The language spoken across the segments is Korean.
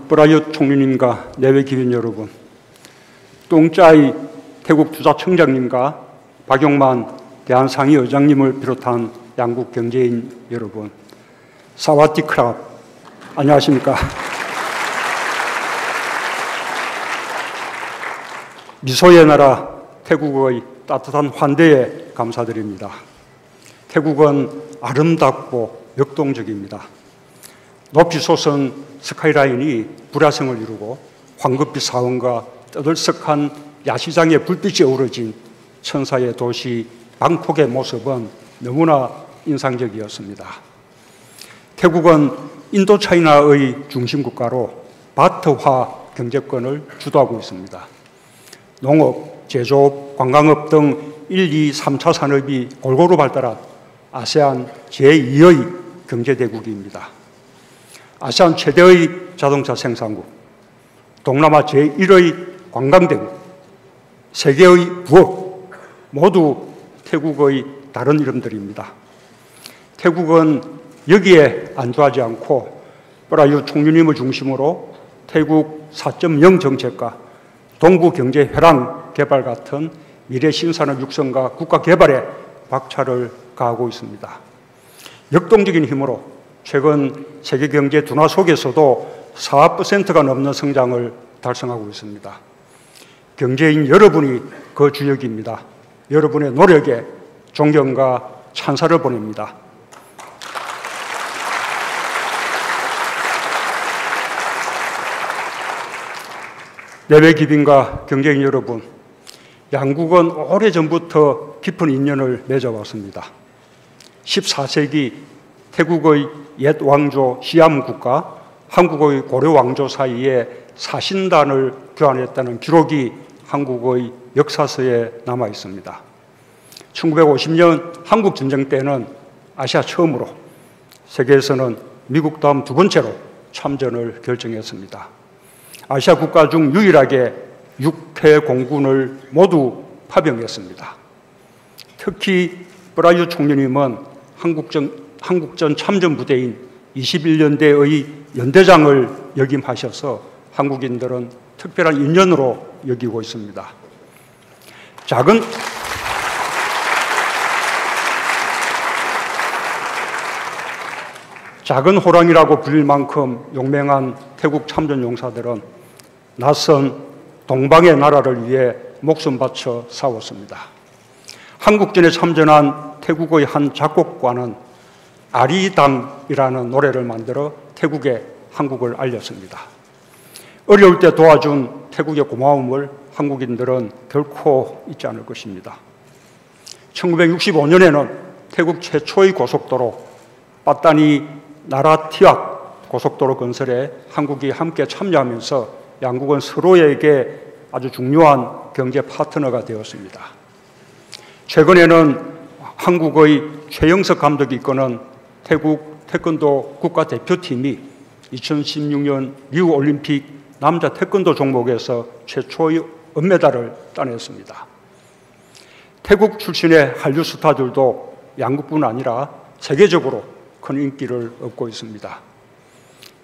프라윷 총리님과 내외 기관 여러분, 똥짜이 태국 주자청장님과 박용만 대한상의의장님을 비롯한 양국 경제인 여러분, 사와디크랍, 안녕하십니까? 미소의 나라 태국의 따뜻한 환대에 감사드립니다. 태국은 아름답고 역동적입니다. 높이 솟은 스카이라인이 불야성을 이루고 황급히 사원과 떠들썩한 야시장의 불빛이 어우러진 천사의 도시 방콕의 모습은 너무나 인상적이었습니다. 태국은 인도차이나의 중심국가로 바트화 경제권을 주도하고 있습니다. 농업, 제조업, 관광업 등 1, 2, 3차 산업이 골고루 발달한 아세안 제2의 경제대국입니다. 아세안 최대의 자동차 생산국, 동남아 제1의 관광대국, 세계의 부업, 모두 태국의 다른 이름들입니다. 태국은 여기에 안주하지 않고 프라윷 총리님을 중심으로 태국 4.0 정책과 동부경제회랑 개발 같은 미래 신산업 육성과 국가 개발에 박차를 가하고 있습니다. 역동적인 힘으로 최근 세계 경제 둔화 속에서도 4%가 넘는 성장을 달성하고 있습니다. 경제인 여러분이 그 주역입니다. 여러분의 노력에 존경과 찬사를 보냅니다. 내외 기빈과 경제인 여러분, 양국은 오래전부터 깊은 인연을 맺어왔습니다. 14세기 태국의 옛 왕조 시암 국가, 한국의 고려 왕조 사이에 사신단을 교환했다는 기록이 한국의 역사서에 남아 있습니다. 1950년 한국 전쟁 때는 아시아 처음으로, 세계에서는 미국 다음 두 번째로 참전을 결정했습니다. 아시아 국가 중 유일하게 6회 공군을 모두 파병했습니다. 특히 프라윷 총리님은 한국전 참전 부대인 21년대의 연대장을 역임하셔서 한국인들은 특별한 인연으로 여기고 있습니다. 작은 호랑이라고 불릴 만큼 용맹한 태국 참전 용사들은 낯선 동방의 나라를 위해 목숨 바쳐 싸웠습니다. 한국전에 참전한 태국의 한 작곡가는 아리당이라는 노래를 만들어 태국에 한국을 알렸습니다. 어려울 때 도와준 태국의 고마움을 한국인들은 결코 잊지 않을 것입니다. 1965년에는 태국 최초의 고속도로 빠따니 나라티악 고속도로 건설에 한국이 함께 참여하면서 양국은 서로에게 아주 중요한 경제 파트너가 되었습니다. 최근에는 한국의 최영석 감독이 이끄는 태국 태권도 국가대표팀이 2016년 미국 올림픽 남자 태권도 종목에서 최초의 은메달을 따냈습니다. 태국 출신의 한류 스타들도 양국뿐 아니라 세계적으로 큰 인기를 얻고 있습니다.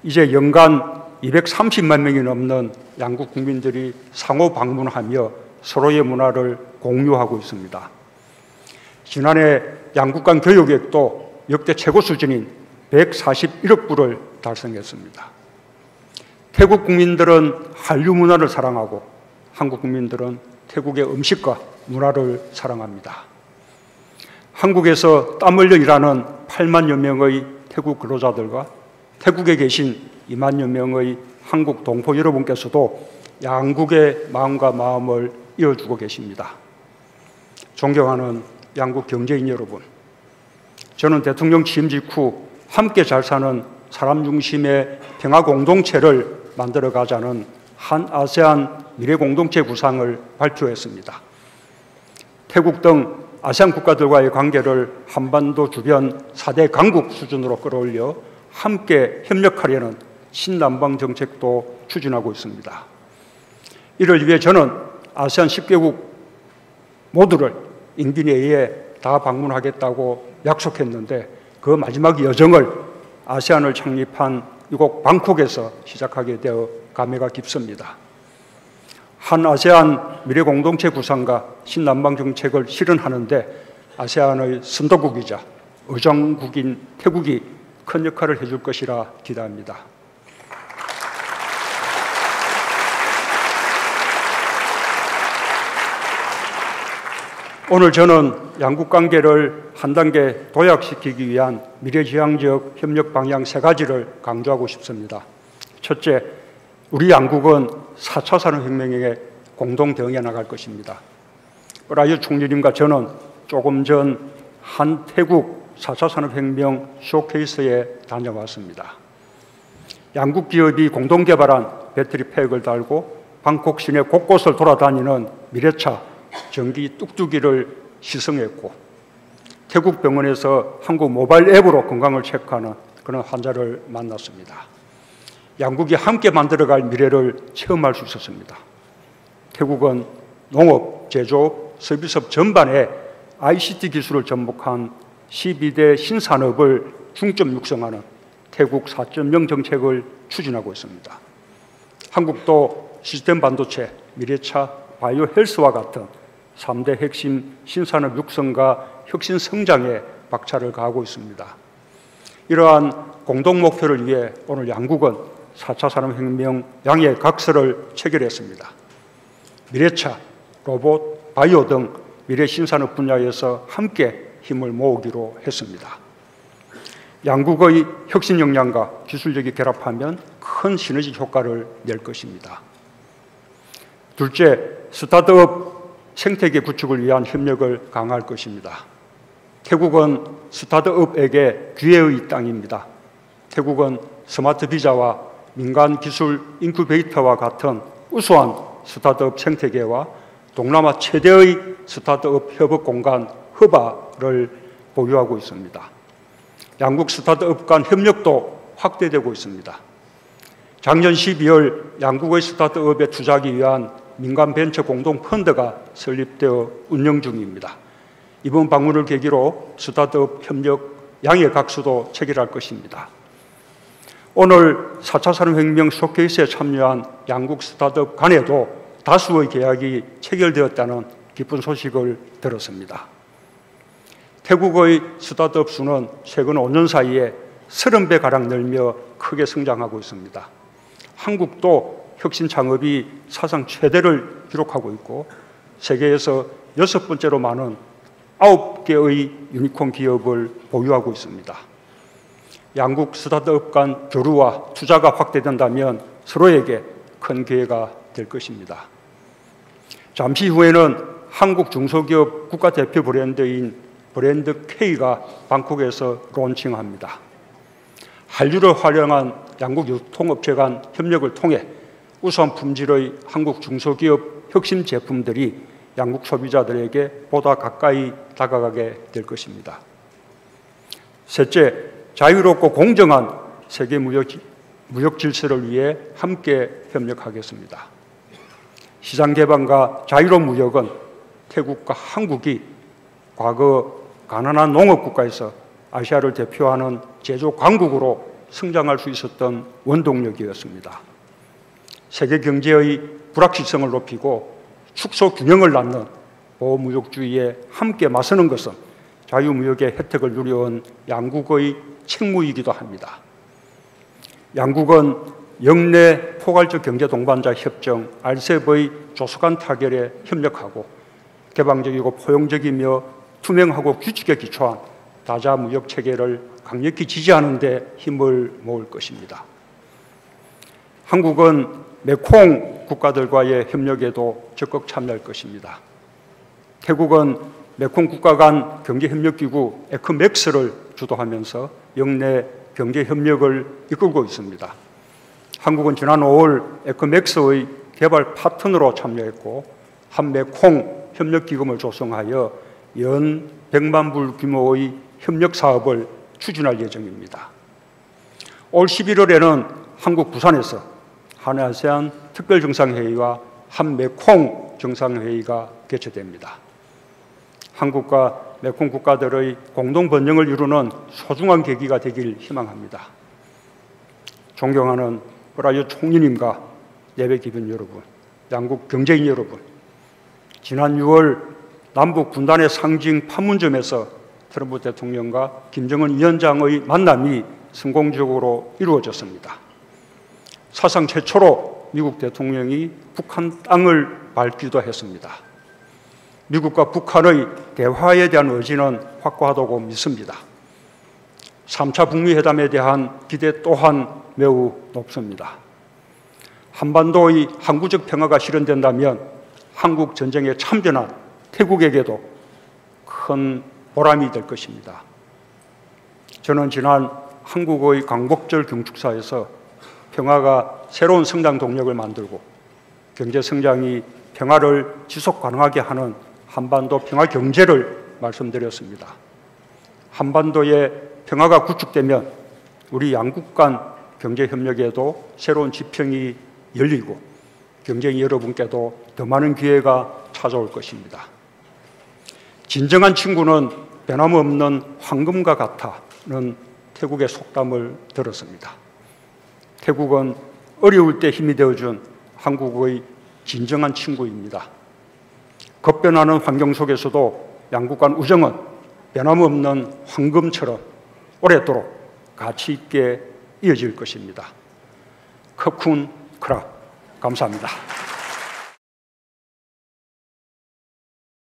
이제 연간 230만 명이 넘는 양국 국민들이 상호 방문하며 서로의 문화를 공유하고 있습니다. 지난해 양국 간 교역액도 역대 최고 수준인 141억 불을 달성했습니다. 태국 국민들은 한류 문화를 사랑하고 한국 국민들은 태국의 음식과 문화를 사랑합니다. 한국에서 땀 흘려 일하는 8만여 명의 태국 근로자들과 태국에 계신 2만여 명의 한국 동포 여러분께서도 양국의 마음과 마음을 이어주고 계십니다. 존경하는 양국 경제인 여러분, 저는 대통령 취임 직후 함께 잘 사는 사람 중심의 평화 공동체를 만들어가자는 한 아세안 미래 공동체 구상을 발표했습니다. 태국 등 아세안 국가들과의 관계를 한반도 주변 4대 강국 수준으로 끌어올려 함께 협력하려는 신남방 정책도 추진하고 있습니다. 이를 위해 저는 아세안 10개국 모두를 임기 내에 다 방문하겠다고 약속했는데 그 마지막 여정을 아세안을 창립한 이곳 방콕에서 시작하게 되어 감회가 깊습니다. 한 아세안 미래공동체 구상과 신남방 정책을 실현하는 데 아세안의 선도국이자 의장국인 태국이 큰 역할을 해줄 것이라 기대합니다. 오늘 저는 양국 관계를 한 단계 도약시키기 위한 미래지향적 협력 방향 3가지를 강조하고 싶습니다. 첫째, 우리 양국은 4차 산업혁명에 공동 대응해 나갈 것입니다. 라이어 총리님과 저는 조금 전 한 태국 4차 산업혁명 쇼케이스에 다녀왔습니다. 양국 기업이 공동 개발한 배터리 팩을 달고 방콕 시내 곳곳을 돌아다니는 미래차 전기 뚝뚝이를 시승했고, 태국 병원에서 한국 모바일 앱으로 건강을 체크하는 그런 환자를 만났습니다. 양국이 함께 만들어갈 미래를 체험할 수 있었습니다. 태국은 농업, 제조업, 서비스업 전반에 ICT 기술을 접목한 12대 신산업을 중점 육성하는 태국 4.0 정책을 추진하고 있습니다. 한국도 시스템 반도체, 미래차, 바이오 헬스와 같은 3대 핵심 신산업 육성과 혁신 성장에 박차를 가하고 있습니다. 이러한 공동 목표를 위해 오늘 양국은 4차 산업혁명 양의 각서를 체결했습니다. 미래차, 로봇, 바이오 등 미래 신산업 분야에서 함께 힘을 모으기로 했습니다. 양국의 혁신 역량과 기술력이 결합하면 큰 시너지 효과를 낼 것입니다. 둘째, 스타트업 생태계 구축을 위한 협력을 강화할 것입니다. 태국은 스타트업에게 기회의 땅입니다. 태국은 스마트 비자와 민간 기술 인큐베이터와 같은 우수한 스타트업 생태계와 동남아 최대의 스타트업 협업 공간 허바를 보유하고 있습니다. 양국 스타트업 간 협력도 확대되고 있습니다. 작년 12월 양국의 스타트업에 투자하기 위한 민간 벤처 공동 펀드가 설립되어 운영 중입니다. 이번 방문을 계기로 스타트업 협력 양의 각서도 체결할 것입니다. 오늘 4차 산업혁명 쇼케이스에 참여한 양국 스타트업 간에도 다수의 계약이 체결되었다는 기쁜 소식을 들었습니다. 태국의 스타트업 수는 최근 5년 사이에 30배가량 늘며 크게 성장하고 있습니다. 한국도 혁신 창업이 사상 최대를 기록하고 있고 세계에서 6번째로 많은 9개의 유니콘 기업을 보유하고 있습니다. 양국 스타트업 간 교류와 투자가 확대된다면 서로에게 큰 기회가 될 것입니다. 잠시 후에는 한국 중소기업 국가대표 브랜드인 브랜드 K가 방콕에서 론칭합니다. 한류를 활용한 양국 유통업체 간 협력을 통해 우수한 품질의 한국 중소기업 혁신 제품들이 양국 소비자들에게 보다 가까이 다가가게 될 것입니다. 셋째, 자유롭고 공정한 세계 무역 질서를 위해 함께 협력하겠습니다. 시장 개방과 자유로운 무역은 태국과 한국이 과거 가난한 농업 국가에서 아시아를 대표하는 제조 강국으로 성장할 수 있었던 원동력이었습니다. 세계 경제의 불확실성을 높이고 축소 균형을 낳는 보호무역주의에 함께 맞서는 것은 자유무역의 혜택을 누려온 양국의 책무이기도 합니다. 양국은 영내 포괄적 경제동반자 협정 RCEP의 조속한 타결에 협력하고 개방적이고 포용적이며 투명하고 규칙에 기초한 다자 무역 체계를 강력히 지지하는 데 힘을 모을 것입니다. 한국은 메콩 국가들과의 협력에도 적극 참여할 것입니다. 태국은 메콩 국가 간 경제협력기구 에크맥스를 주도하면서 영내 경제협력을 이끌고 있습니다. 한국은 지난 5월 에크맥스의 개발 파트너로 참여했고 한메콩 협력기금을 조성하여 연 100만 불 규모의 협력 사업을 추진할 예정입니다. 올 11월에는 한국 부산에서 한아세안 특별정상회의와 한메콩 정상회의가 개최됩니다. 한국과 메콩 국가들의 공동 번영을 이루는 소중한 계기가 되길 희망합니다. 존경하는 브라이어 총리님과 예배 기빈 여러분, 양국 경제인 여러분, 지난 6월 남북 군단의 상징 판문점에서 트럼프 대통령과 김정은 위원장의 만남이 성공적으로 이루어졌습니다. 사상 최초로 미국 대통령이 북한 땅을 밟기도 했습니다. 미국과 북한의 대화에 대한 의지는 확고하다고 믿습니다. 3차 북미 회담에 대한 기대 또한 매우 높습니다. 한반도의 항구적 평화가 실현된다면 한국 전쟁에 참전한 태국에게도 큰 보람이 될 것입니다. 저는 지난 한국의 광복절 경축사에서 평화가 새로운 성장 동력을 만들고 경제 성장이 평화를 지속 가능하게 하는 한반도 평화 경제를 말씀드렸습니다. 한반도의 평화가 구축되면 우리 양국 간 경제 협력에도 새로운 지평이 열리고 경쟁 여러분께도 더 많은 기회가 찾아올 것입니다. 진정한 친구는 변함없는 황금과 같다는 태국의 속담을 들었습니다. 태국은 어려울 때 힘이 되어준 한국의 진정한 친구입니다. 급변하는 환경 속에서도 양국 간 우정은 변함없는 황금처럼 오랫도록 가치 있게 이어질 것입니다. 커쿤 크랍, 감사합니다.